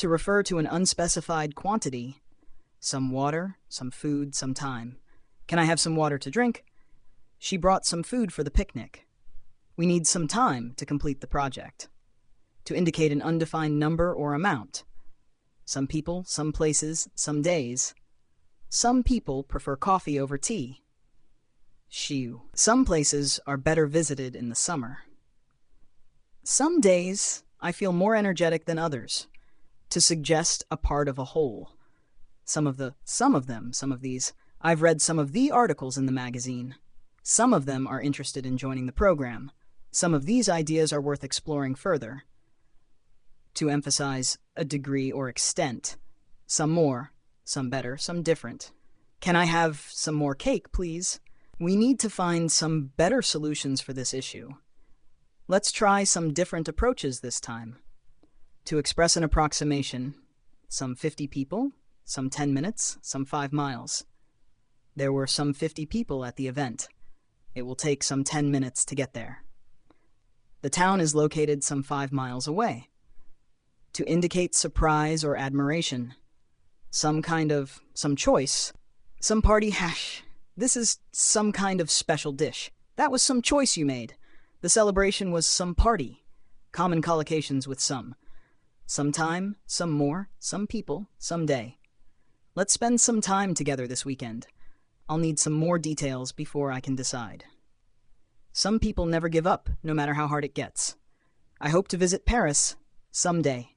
to refer to an unspecified quantity. Some water, some food, some time. Can I have some water to drink? She brought some food for the picnic. We need some time to complete the project. To indicate an undefined number or amount. Some people, some places, some days. Some people prefer coffee over tea. Some places are better visited in the summer. Some days I feel more energetic than others. To suggest a part of a whole. Some of these. I've read some of the articles in the magazine. Some of them are interested in joining the program. Some of these ideas are worth exploring further. To emphasize a degree or extent. Some more, some better, some different. Can I have some more cake, please? We need to find some better solutions for this issue. Let's try some different approaches this time. To express an approximation, some 50 people, some 10 minutes, some 5 miles. There were some 50 people at the event. It will take some 10 minutes to get there. The town is located some 5 miles away. To indicate surprise or admiration. Some choice. Some party hash. This is some kind of special dish. That was some choice you made. The celebration was some party. Common collocations with some. Some time, some more, some people, some day. Let's spend some time together this weekend. I'll need some more details before I can decide. Some people never give up, no matter how hard it gets. I hope to visit Paris someday.